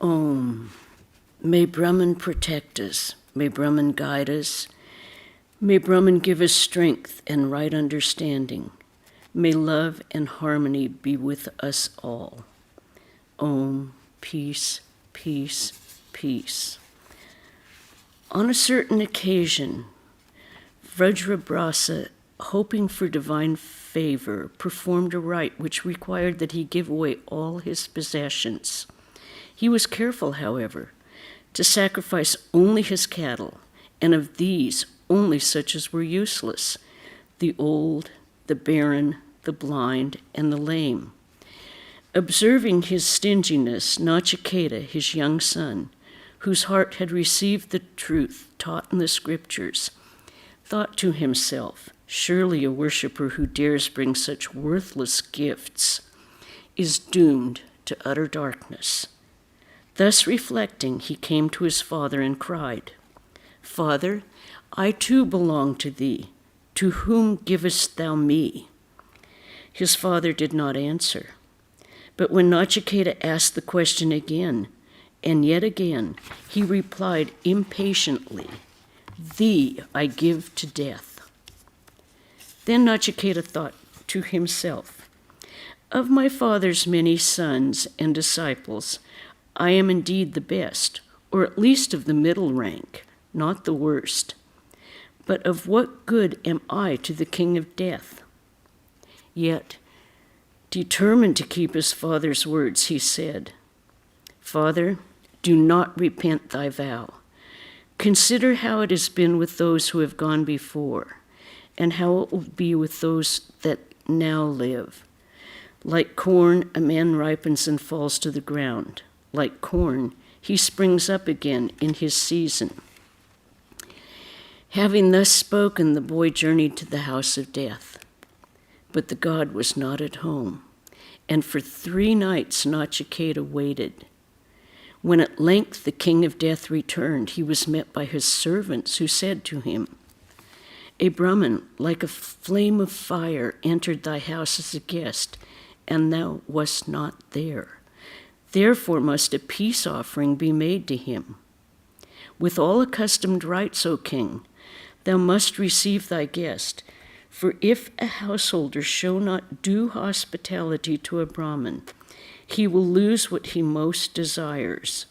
Om. May Brahman protect us. May Brahman guide us. May Brahman give us strength and right understanding. May love and harmony be with us all. Om. Peace, peace, peace. On a certain occasion, Vajrabrasa, hoping for divine favor, performed a rite which required that he give away all his possessions. He was careful, however, to sacrifice only his cattle, and of these only such as were useless, the old, the barren, the blind, and the lame. Observing his stinginess, Nachiketa, his young son, whose heart had received the truth taught in the scriptures, thought to himself, surely a worshipper who dares bring such worthless gifts is doomed to utter darkness. Thus reflecting, he came to his father and cried, Father, I too belong to thee. To whom givest thou me? His father did not answer. But when Nachiketa asked the question again, and yet again, he replied impatiently, Thee I give to death. Then Nachiketa thought to himself, Of my father's many sons and disciples, I am indeed the best, or at least of the middle rank, not the worst. But of what good am I to the king of death? Yet, determined to keep his father's words, he said, Father, do not repent thy vow. Consider how it has been with those who have gone before, and how it will be with those that now live. Like corn, a man ripens and falls to the ground. Like corn, he springs up again in his season. Having thus spoken, the boy journeyed to the house of death. But the god was not at home, and for 3 nights Nachiketa waited. When at length the king of death returned, he was met by his servants, who said to him, A Brahman, like a flame of fire, entered thy house as a guest, and thou wast not there. Therefore must a peace offering be made to him. With all accustomed rites, O king, thou must receive thy guest. For if a householder show not due hospitality to a Brahmin, he will lose what he most desires,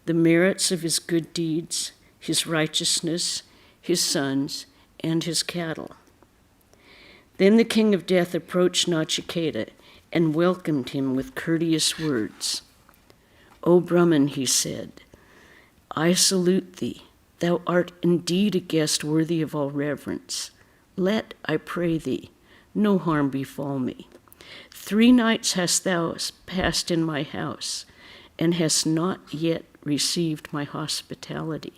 the merits of his good deeds, his righteousness, his sons, and his cattle. Then the king of death approached Nachiketa and welcomed him with courteous words. O Brahman, he said, I salute thee. Thou art indeed a guest worthy of all reverence. Let, I pray thee, no harm befall me. 3 nights hast thou passed in my house, and hast not yet received my hospitality.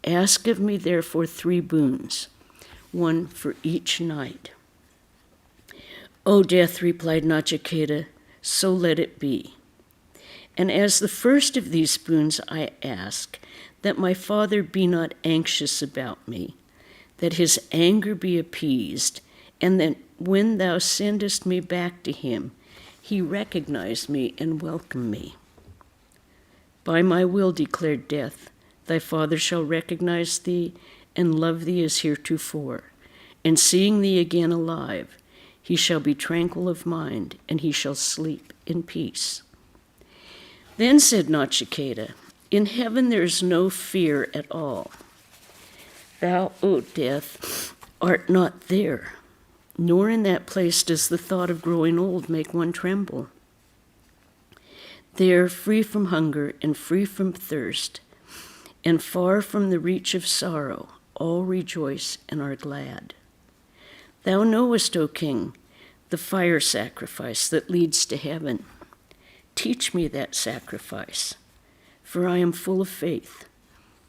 Ask of me therefore 3 boons, 1 for each night. O death, replied Nachiketa, so let it be. And as the first of these boons I ask, that my father be not anxious about me, that his anger be appeased, and that when thou sendest me back to him, he recognize me and welcome me. By my will, declared death, thy father shall recognize thee and love thee as heretofore, and seeing thee again alive, he shall be tranquil of mind, and he shall sleep in peace. Then said Nachiketa, in heaven there is no fear at all. Thou, O death, art not there, nor in that place does the thought of growing old make one tremble. There, free from hunger and free from thirst, and far from the reach of sorrow, all rejoice and are glad. Thou knowest, O king, the fire sacrifice that leads to heaven. Teach me that sacrifice, for I am full of faith.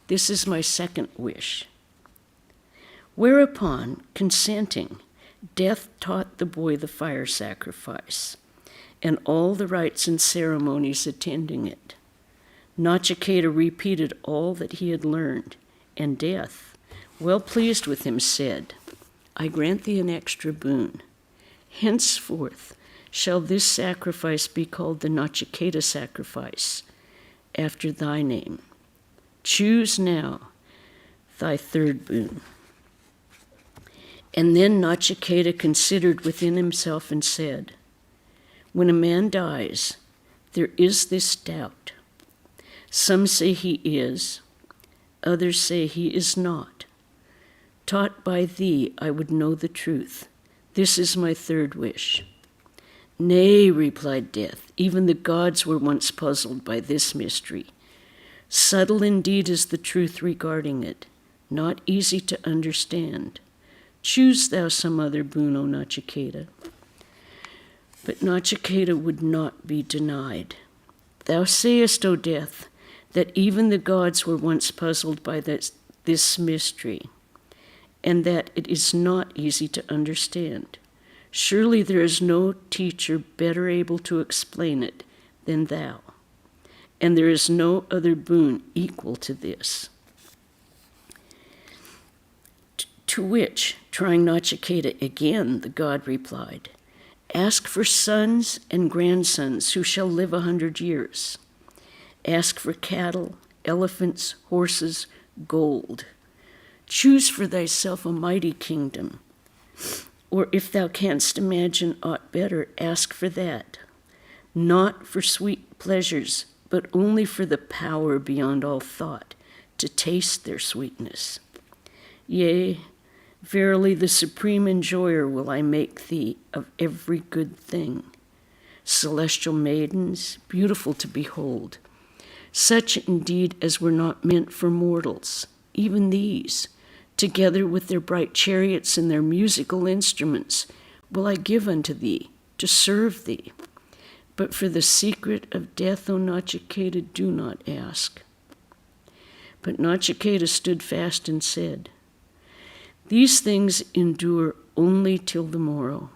This is my second wish. Whereupon, consenting, death taught the boy the fire sacrifice, and all the rites and ceremonies attending it. Nachiketa repeated all that he had learned, and death, well pleased with him, said, I grant thee an extra boon. Henceforth shall this sacrifice be called the Nachiketa sacrifice, after thy name. Choose now thy third boon. And then Nachiketa considered within himself and said, when a man dies, there is this doubt. Some say he is, others say he is not. Taught by thee, I would know the truth. This is my third wish. Nay, replied Death, even the gods were once puzzled by this mystery. Subtle indeed is the truth regarding it, not easy to understand. Choose thou some other boon, O Nachiketa. But Nachiketa would not be denied. Thou sayest, O Death, that even the gods were once puzzled by this mystery, and that it is not easy to understand. Surely there is no teacher better able to explain it than thou, and there is no other boon equal to this. To which, trying Nachiketa again, the god replied, ask for sons and grandsons who shall live 100 years. Ask for cattle, elephants, horses, gold. Choose for thyself a mighty kingdom. Or if thou canst imagine aught better, ask for that. Not for sweet pleasures, but only for the power beyond all thought, to taste their sweetness. Yea, verily the supreme enjoyer will I make thee of every good thing. Celestial maidens, beautiful to behold, such indeed as were not meant for mortals, even these, together with their bright chariots and their musical instruments, will I give unto thee, to serve thee. But for the secret of death, O Nachiketa, do not ask. But Nachiketa stood fast and said, these things endure only till the morrow,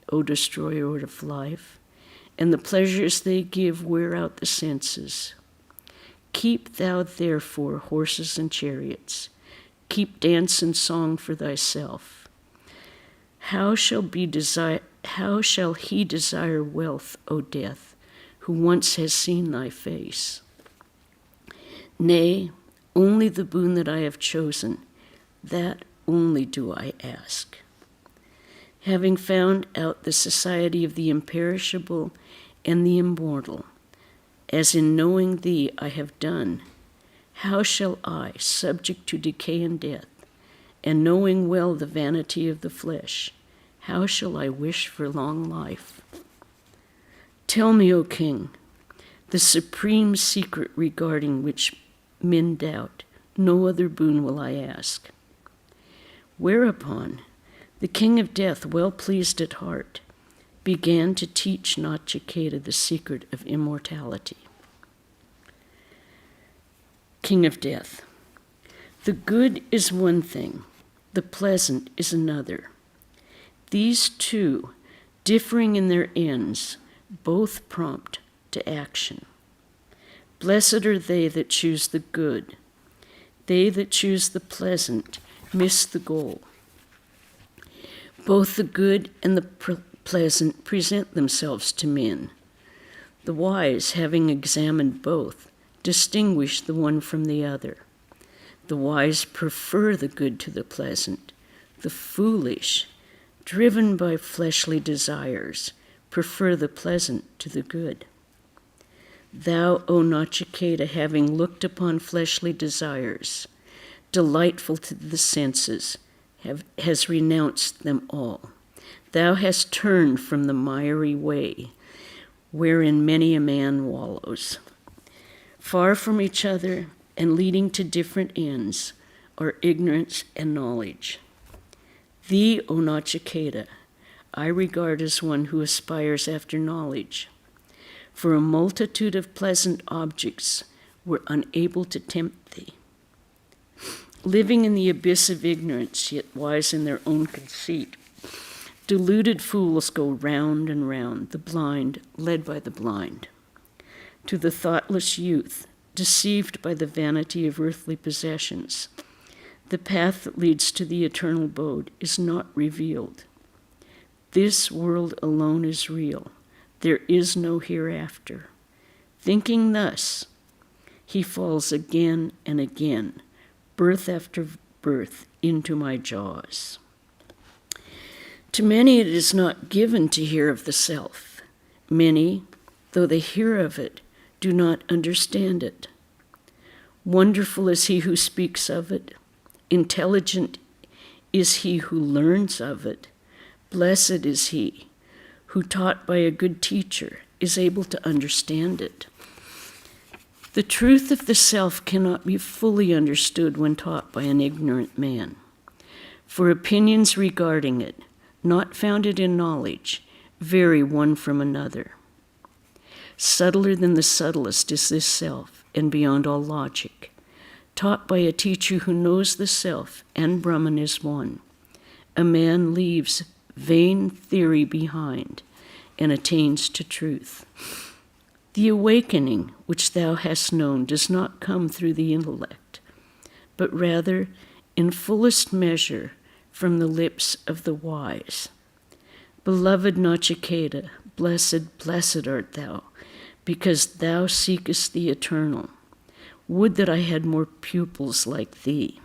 O destroyer of life, and the pleasures they give wear out the senses. Keep thou therefore horses and chariots. Keep dance and song for thyself. How shall he desire wealth, O Death, who once has seen thy face? Nay, only the boon that I have chosen, that only do I ask. Having found out the society of the imperishable and the immortal, as in knowing thee I have done, how shall I, subject to decay and death, and knowing well the vanity of the flesh, how shall I wish for long life? Tell me, O King, the supreme secret regarding which men doubt, no other boon will I ask. Whereupon the King of Death, well pleased at heart, began to teach Nachiketa the secret of immortality. King of Death, the good is one thing, the pleasant is another. These two, differing in their ends, both prompt to action. Blessed are they that choose the good. They that choose the pleasant miss the goal. Both the good and the pleasant present themselves to men. The wise, having examined both, distinguish the one from the other. The wise prefer the good to the pleasant. The foolish, driven by fleshly desires, prefer the pleasant to the good. Thou, O Nachiketa, having looked upon fleshly desires, delightful to the senses, has renounced them all. Thou hast turned from the miry way, wherein many a man wallows. Far from each other and leading to different ends are ignorance and knowledge. Thee, O Nachiketa, I regard as one who aspires after knowledge. For a multitude of pleasant objects were unable to tempt thee. Living in the abyss of ignorance, yet wise in their own conceit, deluded fools go round and round, the blind led by the blind. To the thoughtless youth, deceived by the vanity of earthly possessions, the path that leads to the eternal abode is not revealed. This world alone is real. There is no hereafter. Thinking thus, he falls again and again, birth after birth, into my jaws. To many it is not given to hear of the self. Many, though they hear of it, do not understand it. Wonderful is he who speaks of it. Intelligent is he who learns of it. Blessed is he who, taught by a good teacher, is able to understand it. The truth of the self cannot be fully understood when taught by an ignorant man. For opinions regarding it, not founded in knowledge, vary one from another. Subtler than the subtlest is this self, and beyond all logic. Taught by a teacher who knows the self and Brahman is one, a man leaves vain theory behind and attains to truth. The awakening which thou hast known does not come through the intellect, but rather in fullest measure from the lips of the wise. Beloved Nachiketa, blessed, blessed art thou, because thou seekest the eternal. Would that I had more pupils like thee.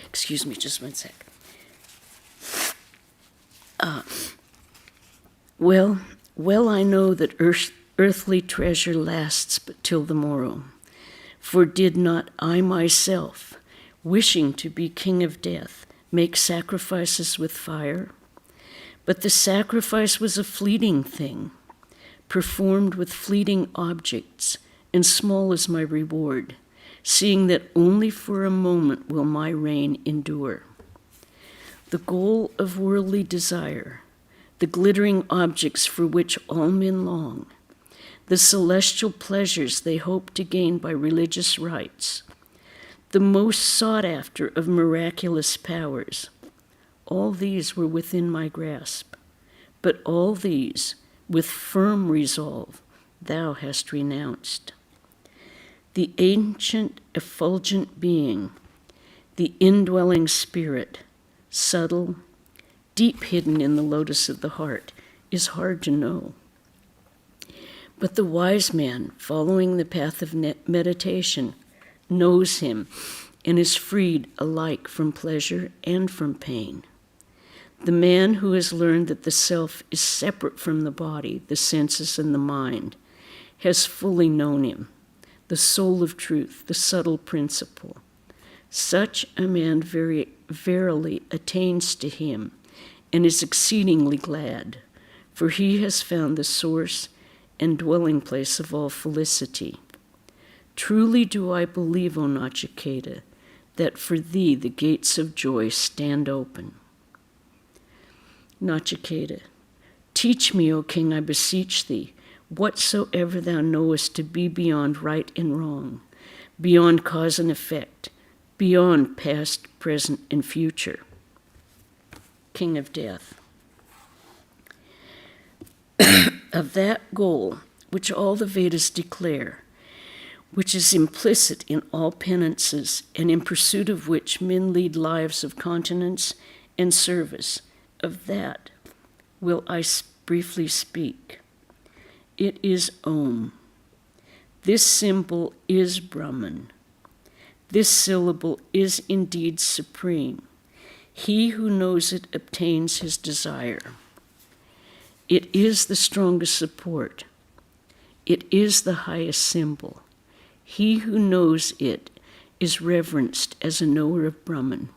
Excuse me, just one sec. Well I know that earthly treasure lasts but till the morrow. For did not I myself, wishing to be king of death, make sacrifices with fire? But the sacrifice was a fleeting thing, performed with fleeting objects, and small is my reward, seeing that only for a moment will my reign endure. The goal of worldly desire, the glittering objects for which all men long, the celestial pleasures they hope to gain by religious rites, the most sought after of miraculous powers, all these were within my grasp, but all these, with firm resolve, thou hast renounced. The ancient effulgent being, the indwelling spirit, subtle, deep hidden in the lotus of the heart, is hard to know. But the wise man, following the path of meditation, knows him and is freed alike from pleasure and from pain. The man who has learned that the self is separate from the body, the senses, and the mind, has fully known him, the soul of truth, the subtle principle. Such a man verily attains to him and is exceedingly glad, for he has found the source and dwelling place of all felicity. Truly do I believe, O Nachiketa, that for thee the gates of joy stand open. Nachiketa, teach me, O king, I beseech thee, whatsoever thou knowest to be beyond right and wrong, beyond cause and effect, beyond past, present, and future. King of Death. Of that goal which all the Vedas declare, which is implicit in all penances, and in pursuit of which men lead lives of continence and service, of that will I briefly speak. It is Om. This symbol is Brahman. This syllable is indeed supreme. He who knows it obtains his desire. It is the strongest support. It is the highest symbol. He who knows it is reverenced as a knower of Brahman.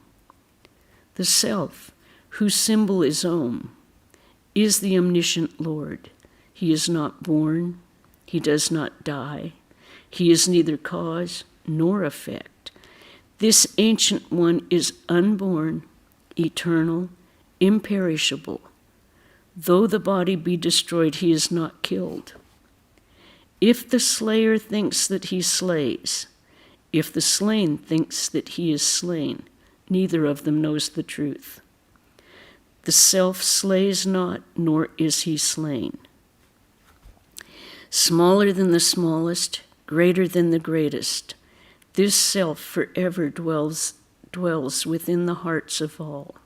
The self, whose symbol is Om, is the omniscient Lord. He is not born, he does not die, he is neither cause nor effect. This ancient one is unborn, eternal, imperishable. Though the body be destroyed, he is not killed. If the slayer thinks that he slays, if the slain thinks that he is slain, neither of them knows the truth. The self slays not, nor is he slain. Smaller than the smallest, greater than the greatest, this self forever dwells within the hearts of all.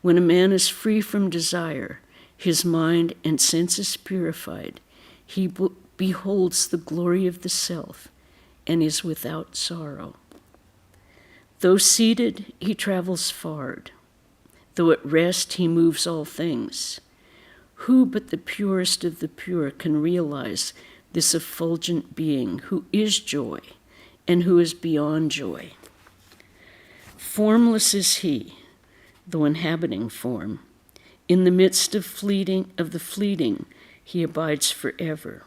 When a man is free from desire, his mind and senses purified, he beholds the glory of the self and is without sorrow. Though seated, he travels far. Though at rest, he moves all things. Who but the purest of the pure can realize this effulgent being who is joy and who is beyond joy? Formless is he, though inhabiting form. In the midst of the fleeting, he abides forever.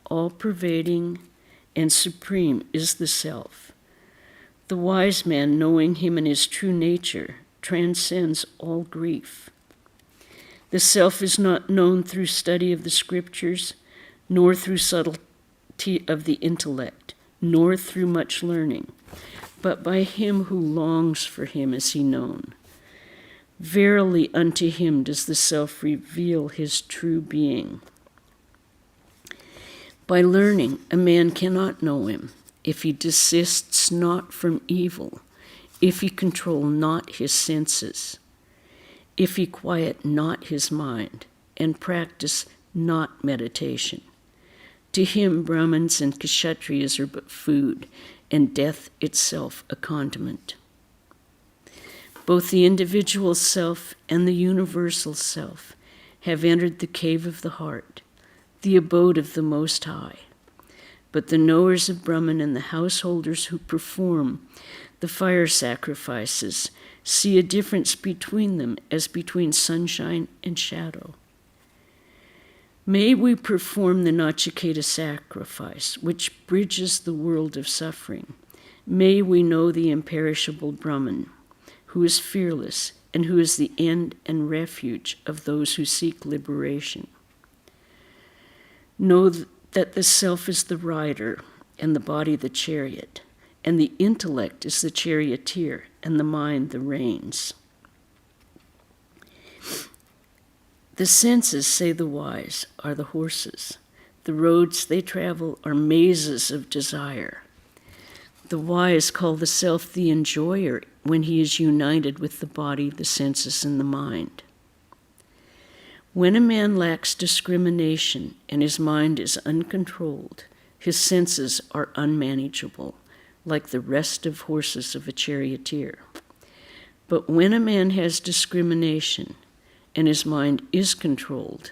All-pervading and supreme is the self. The wise man, knowing him in his true nature, transcends all grief. The self is not known through study of the scriptures, nor through subtlety of the intellect, nor through much learning, but by him who longs for him is he known. Verily unto him does the self reveal his true being. By learning, a man cannot know him, if he desists not from evil, if he control not his senses, if he quiet not his mind, and practice not meditation. To him, Brahmins and Kshatriyas are but food, and death itself a condiment. Both the individual self and the universal self have entered the cave of the heart, the abode of the Most High. But the knowers of Brahman and the householders who perform the fire sacrifices see a difference between them as between sunshine and shadow. May we perform the Nachiketa sacrifice, which bridges the world of suffering. May we know the imperishable Brahman, who is fearless and who is the end and refuge of those who seek liberation. Know that the self is the rider and the body the chariot, and the intellect is the charioteer and the mind the reins. The senses, say the wise, are the horses. The roads they travel are mazes of desire. The wise call the self the enjoyer when he is united with the body, the senses, and the mind. When a man lacks discrimination and his mind is uncontrolled, his senses are unmanageable, like the restive horses of a charioteer. But when a man has discrimination and his mind is controlled,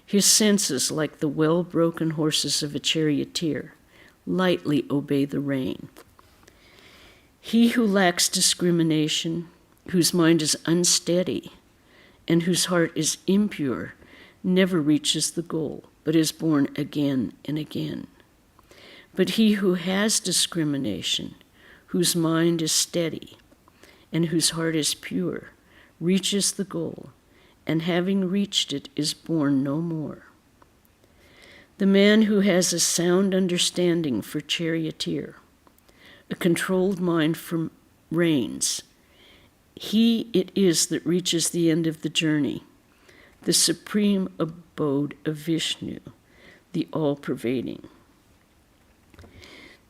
his senses, like the well-broken horses of a charioteer, lightly obey the rein. He who lacks discrimination, whose mind is unsteady, and whose heart is impure, never reaches the goal, but is born again and again. But he who has discrimination, whose mind is steady, and whose heart is pure, reaches the goal, and having reached it is born no more. The man who has a sound understanding for charioteer, a controlled mind for reins, he it is that reaches the end of the journey, the supreme abode of Vishnu, the all-pervading.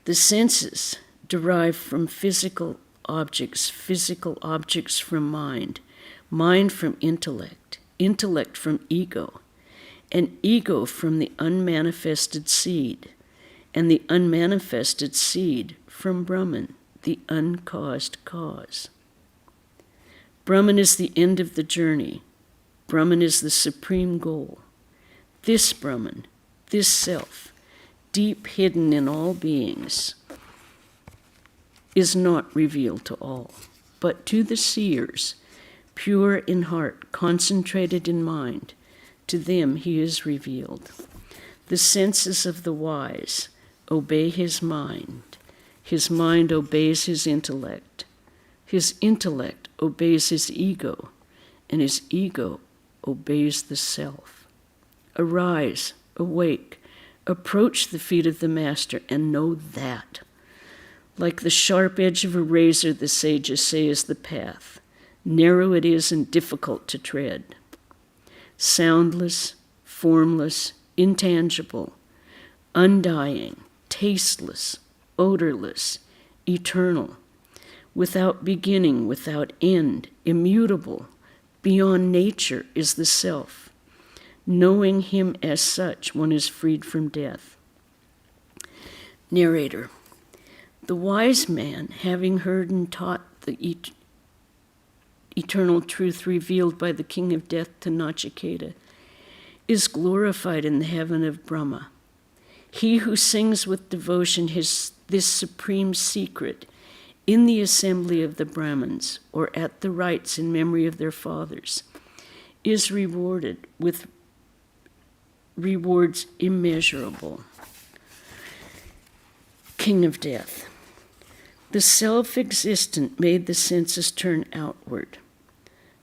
The senses derive from physical objects from mind, mind from intellect, intellect from ego, and ego from the unmanifested seed, and the unmanifested seed from Brahman, the uncaused cause. Brahman is the end of the journey. Brahman is the supreme goal. This Brahman, this self, deep hidden in all beings, is not revealed to all, but to the seers, pure in heart, concentrated in mind, to them he is revealed. The senses of the wise obey his mind obeys his intellect obeys his ego, and his ego obeys the self. Arise, awake, approach the feet of the Master, and know that. Like the sharp edge of a razor, the sages say, is the path. Narrow it is and difficult to tread. Soundless, formless, intangible, undying, tasteless, odorless, eternal, without beginning, without end, immutable, beyond nature is the self. Knowing him as such, one is freed from death. Narrator. The wise man, having heard and taught the eternal truth revealed by the king of death to Nachiketa, is glorified in the heaven of Brahma. He who sings with devotion this supreme secret in the assembly of the Brahmins, or at the rites in memory of their fathers, is rewarded with rewards immeasurable. King of Death. The self-existent made the senses turn outward.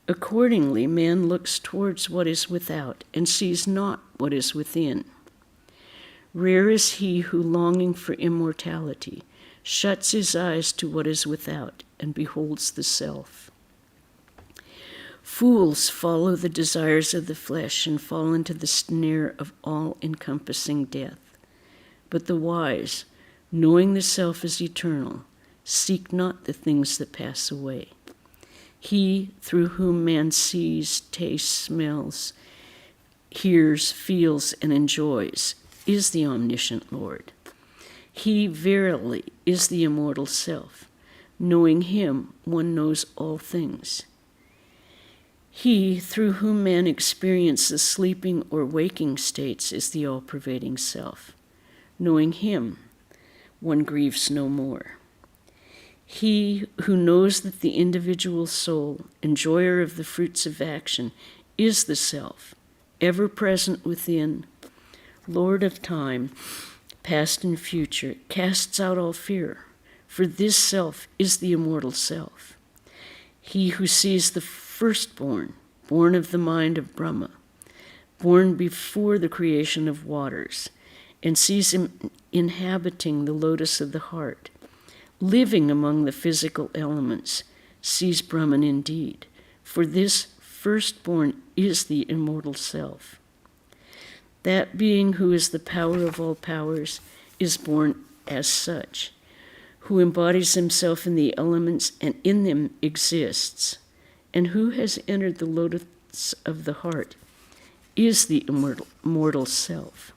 Accordingly, man looks towards what is without and sees not what is within. Rare is he who, longing for immortality, shuts his eyes to what is without and beholds the self. Fools follow the desires of the flesh and fall into the snare of all-encompassing death. But the wise, knowing the self is eternal, seek not the things that pass away. He through whom man sees, tastes, smells, hears, feels, and enjoys is the omniscient Lord. He verily is the immortal self. Knowing him, one knows all things. He through whom man experiences sleeping or waking states is the all-pervading self. Knowing him, one grieves no more. He who knows that the individual soul, enjoyer of the fruits of action, is the self, ever present within, Lord of time, past and future, casts out all fear, for this self is the immortal self. He who sees the firstborn, born of the mind of Brahma, born before the creation of waters, and sees him inhabiting the lotus of the heart, living among the physical elements, sees Brahman indeed, for this firstborn is the immortal self. That being who is the power of all powers is born as such, who embodies himself in the elements and in them exists, and who has entered the lotus of the heart is the immortal self.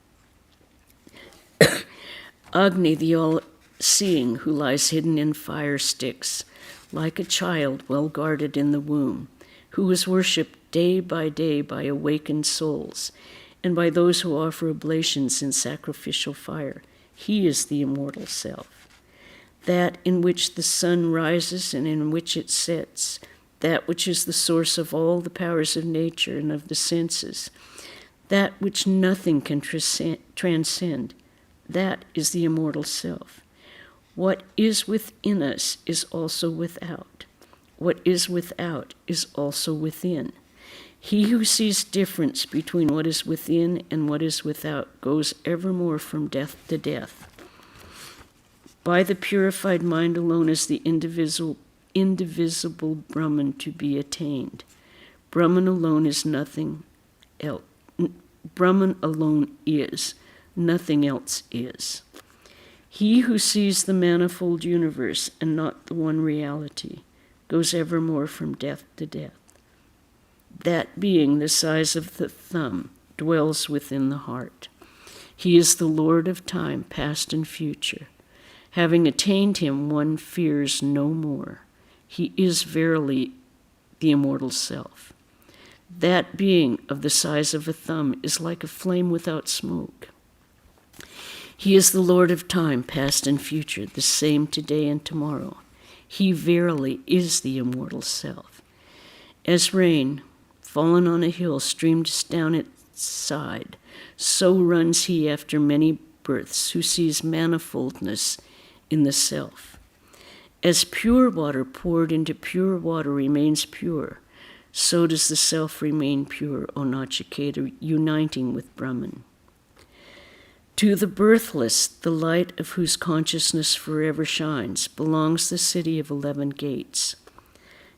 Agni, the all-seeing, who lies hidden in fire sticks, like a child well guarded in the womb, who is worshipped day by awakened souls, and by those who offer oblations in sacrificial fire. He is the immortal self. That in which the sun rises and in which it sets, that which is the source of all the powers of nature and of the senses, that which nothing can transcend, that is the immortal self. What is within us is also without. What is without is also within. He who sees difference between what is within and what is without goes evermore from death to death. By the purified mind alone is the indivisible Brahman to be attained. Brahman alone is nothing else. Brahman alone is. Nothing else is. He who sees the manifold universe and not the one reality goes evermore from death to death. That being the size of the thumb dwells within the heart. He is the Lord of time, past and future. Having attained him, one fears no more. He is verily the immortal self. That being of the size of a thumb is like a flame without smoke. He is the Lord of time, past and future, the same today and tomorrow. He verily is the immortal self. As rain, fallen on a hill, streams down its side, so runs he after many births, who sees manifoldness in the self. As pure water poured into pure water remains pure, so does the self remain pure, O Nachiketa, uniting with Brahman. To the birthless, the light of whose consciousness forever shines, belongs the city of 11 gates.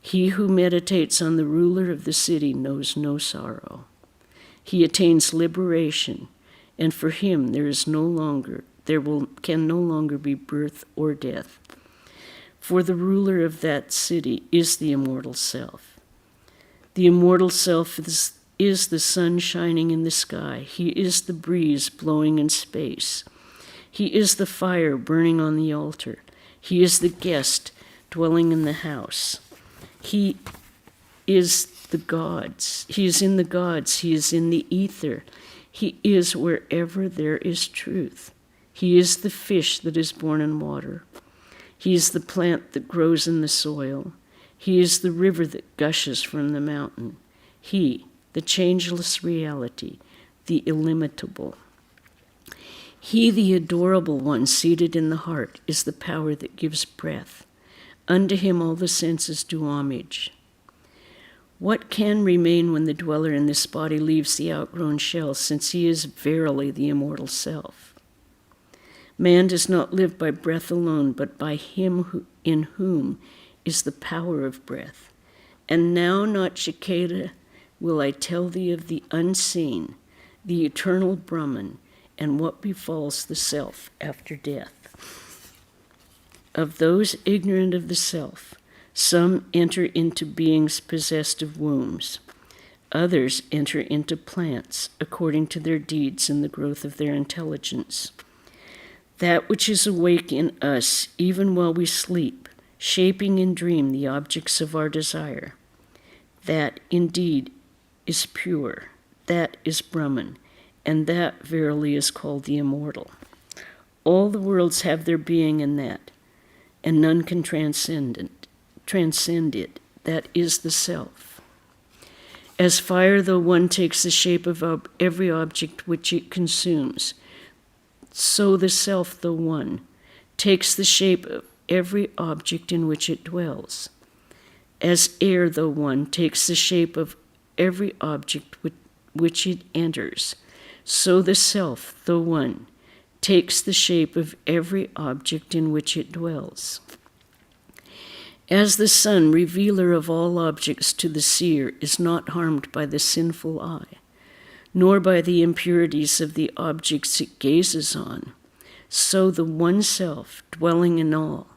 He who meditates on the ruler of the city knows no sorrow. He attains liberation, and for him can no longer be birth or death. For the ruler of that city is the immortal self. The immortal self is the sun shining in the sky. He is the breeze blowing in space. He is the fire burning on the altar. He is the guest dwelling in the house. He is the gods. He is in the gods. He is in the ether. He is wherever there is truth. He is the fish that is born in water. He is the plant that grows in the soil. He is the river that gushes from the mountain. He, the changeless reality, the illimitable. He, the adorable one seated in the heart, is the power that gives breath. Unto him all the senses do homage. What can remain when the dweller in this body leaves the outgrown shell, since he is verily the immortal self? Man does not live by breath alone, but by him in whom is the power of breath. And now, not cicada, will I tell thee of the unseen, the eternal Brahman, and what befalls the self after death. Of those ignorant of the self, some enter into beings possessed of wombs. Others enter into plants according to their deeds and the growth of their intelligence. That which is awake in us, even while we sleep, shaping in dream the objects of our desire, that indeed is pure, that is Brahman, and that verily is called the immortal. All the worlds have their being in that, and none can transcend it. That is the self. As fire, though one takes the shape of every object which it consumes, so the self, though one, takes the shape of every object in which it dwells. As air, though one, takes the shape of every object which it enters, so the self, though one, takes the shape of every object in which it dwells. As the sun, revealer of all objects to the seer, is not harmed by the sinful eye, nor by the impurities of the objects it gazes on, so the one self, dwelling in all,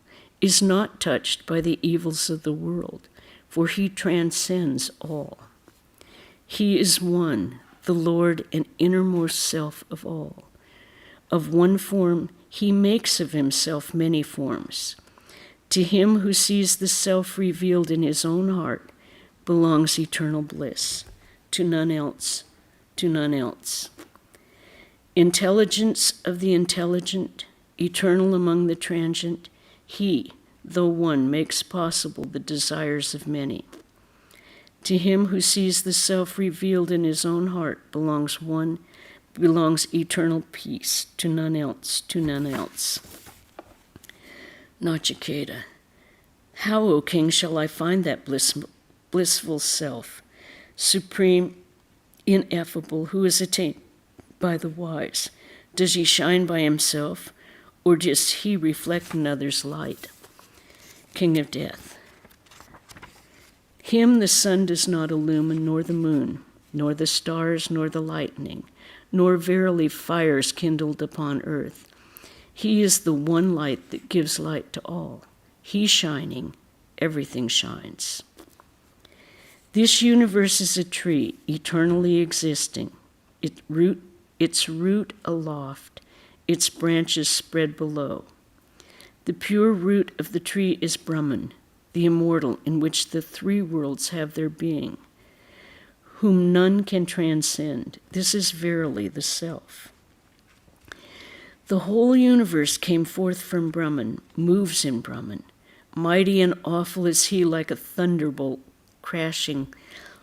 is not touched by the evils of the world, for he transcends all. He is one, the Lord and innermost self of all. Of one form, he makes of himself many forms. To him who sees the self revealed in his own heart belongs eternal bliss. To none else, to none else. Intelligence of the intelligent, eternal among the transient, he, though one, makes possible the desires of many. To him who sees the self revealed in his own heart belongs eternal peace. To none else, to none else. Nachiketa. How, O king, shall I find that blissful self, supreme, ineffable, who is attained by the wise? Does he shine by himself, or does he reflect another's light? King of Death. Him the sun does not illumine, nor the moon, nor the stars, nor the lightning, nor verily fires kindled upon earth. He is the one light that gives light to all. He shining, everything shines. This universe is a tree, eternally existing, its root aloft, its branches spread below. The pure root of the tree is Brahman, the immortal, in which the three worlds have their being, whom none can transcend. This is verily the self. The whole universe came forth from Brahman, moves in Brahman. Mighty and awful is he, like a thunderbolt crashing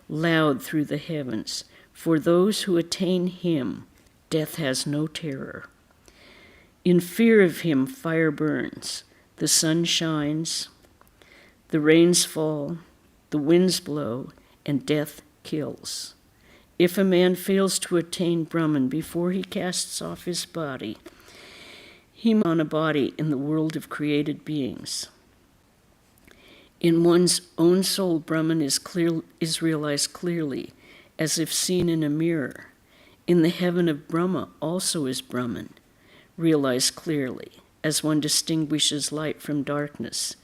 loud through the heavens. For those who attain him, death has no terror. In fear of him, fire burns, the sun shines, the rains fall, the winds blow, and death kills. If a man fails to attain Brahman before he casts off his body, he on a body in the world of created beings. In one's own soul, Brahman is realized clearly, as if seen in a mirror. In the heaven of Brahma also is Brahman, realized clearly, as one distinguishes light from darkness.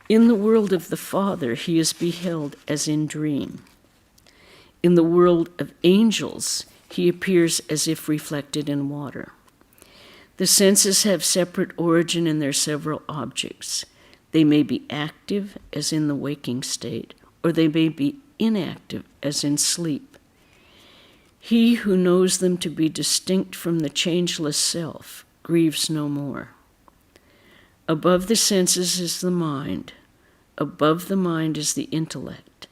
In the world of the Father, he is beheld as in dream. In the world of angels, he appears as if reflected in water. The senses have separate origin in their several objects. They may be active, as in the waking state, or they may be inactive, as in sleep. He who knows them to be distinct from the changeless self grieves no more. Above the senses is the mind. Above the mind is the intellect.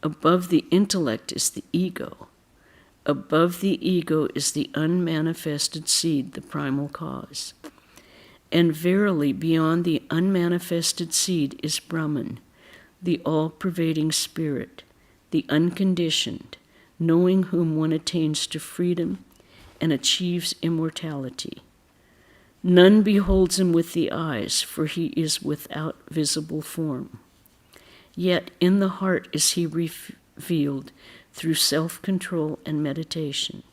Above the intellect is the ego. Above the ego is the unmanifested seed, the primal cause. And verily, beyond the unmanifested seed is Brahman, the all-pervading spirit, the unconditioned, knowing whom one attains to freedom and achieves immortality. None beholds him with the eyes, for he is without visible form. Yet in the heart is he revealed through self-control and meditation.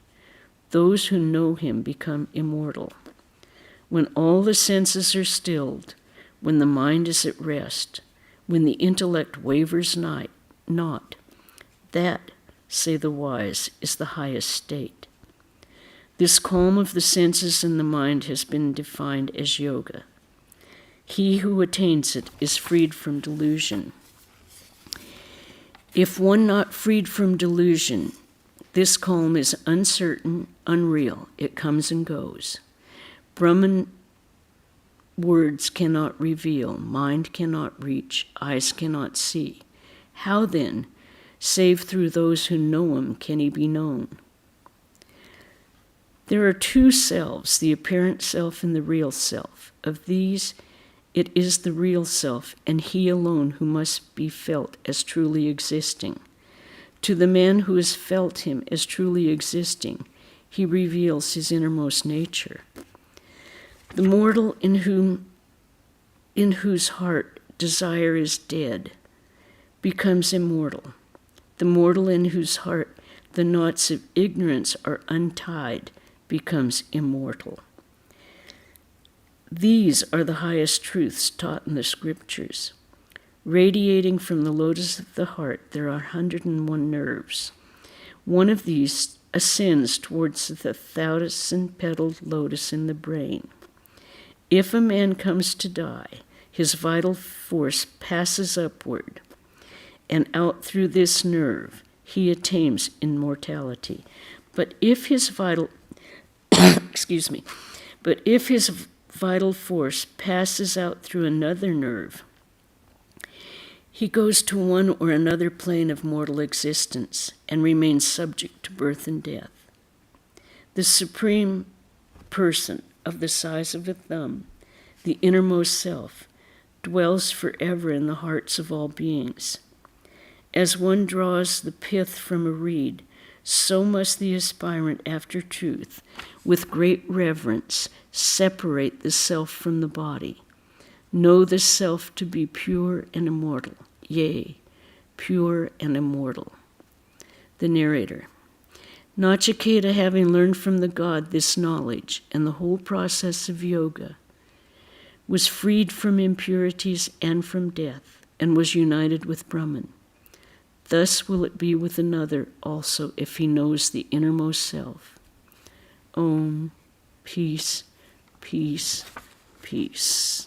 Those who know him become immortal. When all the senses are stilled, when the mind is at rest, when the intellect wavers not, that, say the wise, is the highest state. This calm of the senses and the mind has been defined as yoga. He who attains it is freed from delusion. If one not freed from delusion, this calm is uncertain, unreal. It comes and goes. Brahman words cannot reveal, mind cannot reach, eyes cannot see. How then, save through those who know him, can he be known? There are two selves, the apparent self and the real self. Of these, it is the real self, and he alone who must be felt as truly existing. To the man who has felt him as truly existing, he reveals his innermost nature. The mortal in whose heart desire is dead becomes immortal. The mortal in whose heart the knots of ignorance are untied becomes immortal. These are the highest truths taught in the scriptures. Radiating from the lotus of the heart, there are 101 nerves. One of these ascends towards the 1,000-petaled lotus in the brain. If a man comes to die, his vital force passes upward, and out through this nerve he attains immortality. But if his vital vital force passes out through another nerve, he goes to one or another plane of mortal existence and remains subject to birth and death. The supreme person, of the size of a thumb, the innermost self, dwells forever in the hearts of all beings. As one draws the pith from a reed, so must the aspirant after truth, with great reverence, separate the self from the body. Know the self to be pure and immortal, yea, pure and immortal. The narrator. Nachiketa, having learned from the god this knowledge and the whole process of yoga, was freed from impurities and from death, and was united with Brahman. Thus will it be with another also if he knows the innermost self. Om, peace, peace, peace.